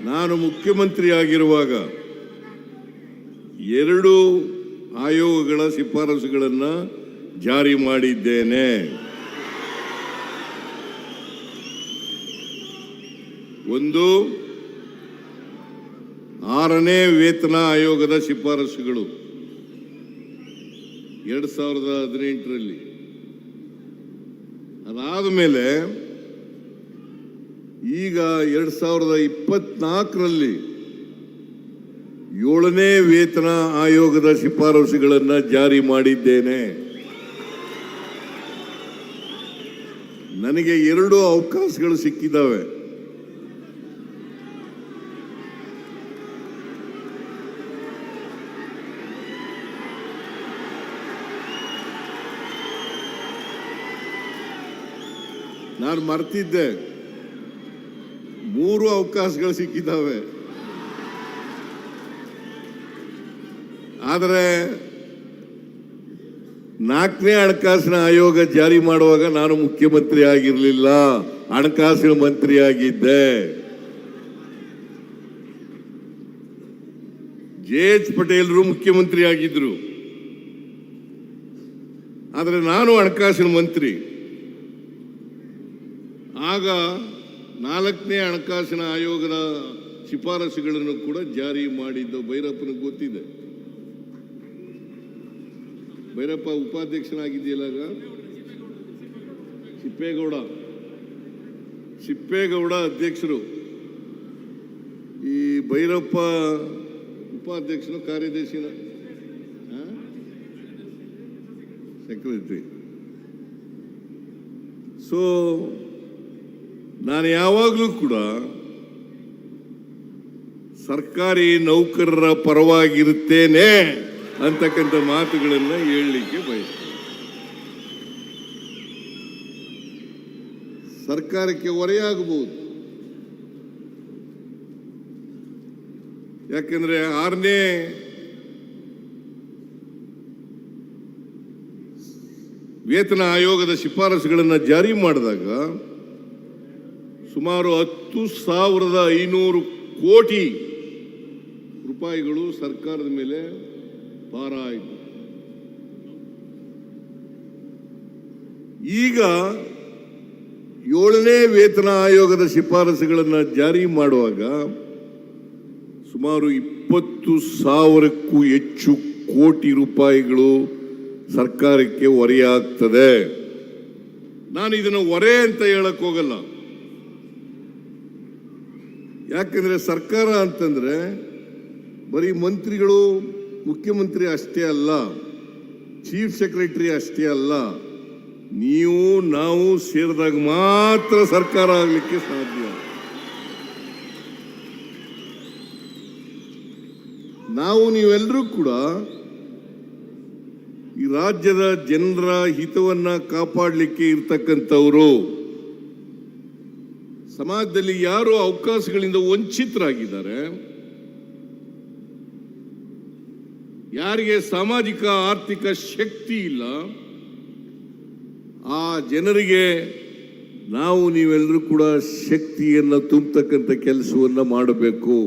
ನಾನು ಮುಖ್ಯಮಂತ್ರಿ ಆಗಿರುವಾಗ 2 ಆಯೋಗಗಳ ಶಿಫಾರಸುಗಳನ್ನು ಜಾರಿ ಮಾಡಿದ್ದೇನೆ. ಒಂದು 6ನೇ ವೇತನ ಆಯೋಗದ ಶಿಫಾರಸುಗಳು 2018ರಲ್ಲಿ. ಅದಾದ ಮೇಲೆ ಈಗ 2024ರಲ್ಲಿ 7ನೇ ವೇತನ ಆಯೋಗದ ಶಿಫಾರಸುಗಳನ್ನು ಜಾರಿ ಮಾಡಿದ್ದೇನೆ. ನನಗೆ 2 ಅವಕಾಶಗಳು ಸಿಕ್ಕಿದ್ದಾವೆ. ನಾನು ಮರ್ತಿದ್ದೆ, 3 ಅವಕಾಶಗಳು ಸಿಕ್ಕಿದ್ದಾವೆ. ಆದರೆ 4ನೇ ಹಣಕಾಸಿನ ಆಯೋಗ ಜಾರಿ ಮಾಡುವಾಗ ನಾನು ಮುಖ್ಯಮಂತ್ರಿ ಆಗಿರಲಿಲ್ಲ, ಹಣಕಾಸಿನ ಮಂತ್ರಿ ಆಗಿದ್ದೆ. ಜೆ.ಎಚ್. ಪಟೇಲರು ಮುಖ್ಯಮಂತ್ರಿ ಆಗಿದ್ರು, ಆದರೆ ನಾನು ಹಣಕಾಸಿನ ಮಂತ್ರಿ. ಆಗ 4ನೇ ಹಣಕಾಸಿನ ಆಯೋಗದ ಶಿಫಾರಸುಗಳನ್ನು ಕೂಡ ಜಾರಿ ಮಾಡಿದ್ದು ಭೈರಪ್ಪನಿಗೆ ಗೊತ್ತಿದೆ. ಭೈರಪ್ಪ ಉಪಾಧ್ಯಕ್ಷನಾಗಿದೆಯಲ್ಲ, ಸಿಪ್ಪೇಗೌಡ ಅಧ್ಯಕ್ಷರು, ಈ ಭೈರಪ್ಪ ಉಪಾಧ್ಯಕ್ಷನು, ಕಾರ್ಯದರ್ಶಿನ ಸೆಕ್ರೆಟರಿ. ಸೊ ನಾನು ಯಾವಾಗಲೂ ಕೂಡ ಸರ್ಕಾರಿ ನೌಕರರ ಪರವಾಗಿರುತ್ತೇನೆ ಅಂತಕ್ಕಂಥ ಮಾತುಗಳನ್ನು ಹೇಳಲಿಕ್ಕೆ ಬಯಸ್ತೇನೆ. ಸರ್ಕಾರಕ್ಕೆ ಹೊರೆಯಾಗಬಹುದು, ಯಾಕೆಂದ್ರೆ 6ನೇ ವೇತನ ಆಯೋಗದ ಶಿಫಾರಸುಗಳನ್ನು ಜಾರಿ ಮಾಡಿದಾಗ ಸುಮಾರು 10,500 ಕೋಟಿ ರೂಪಾಯಿಗಳು ಸರ್ಕಾರದ ಮೇಲೆ ಭಾರ ಆಯಿತು. ಈಗ 7ನೇ ವೇತನ ಆಯೋಗದ ಶಿಫಾರಸುಗಳನ್ನು ಜಾರಿ ಮಾಡುವಾಗ ಸುಮಾರು 20,000ಕ್ಕೂ ಹೆಚ್ಚು ಕೋಟಿ ರೂಪಾಯಿಗಳು ಸರ್ಕಾರಕ್ಕೆ ಹೊರೆಯಾಗ್ತದೆ. ನಾನು ಇದನ್ನು ಹೊರೆ ಅಂತ ಹೇಳಕ್ ಹೋಗಲ್ಲ, ಯಾಕಂದ್ರೆ ಸರ್ಕಾರ ಅಂತಂದ್ರೆ ಬರೀ ಮಂತ್ರಿಗಳು, ಮುಖ್ಯಮಂತ್ರಿ ಅಷ್ಟೇ ಅಲ್ಲ, ಚೀಫ್ ಸೆಕ್ರೆಟರಿ ಅಷ್ಟೇ ಅಲ್ಲ, ನೀವು ನಾವು ಸೇರಿದಾಗ ಮಾತ್ರ ಸರ್ಕಾರ ಆಗಲಿಕ್ಕೆ ಸಾಧ್ಯ. ನಾವು ನೀವೆಲ್ಲರೂ ಕೂಡ ಈ ರಾಜ್ಯದ ಜನರ ಹಿತವನ್ನ ಕಾಪಾಡಲಿಕ್ಕೆ ಇರ್ತಕ್ಕಂಥವರು. ಸಮಾಜದಲ್ಲಿ ಯಾರು ಅವಕಾಶಗಳಿಂದ ವಂಚಿತರಾಗಿದ್ದಾರೆ, ಯಾರಿಗೆ ಸಾಮಾಜಿಕ ಆರ್ಥಿಕ ಶಕ್ತಿ ಇಲ್ಲ, ಆ ಜನರಿಗೆ ನಾವು ನೀವೆಲ್ಲರೂ ಕೂಡ ಶಕ್ತಿಯನ್ನು ತುಂಬತಕ್ಕಂಥ ಕೆಲಸವನ್ನು ಮಾಡಬೇಕು.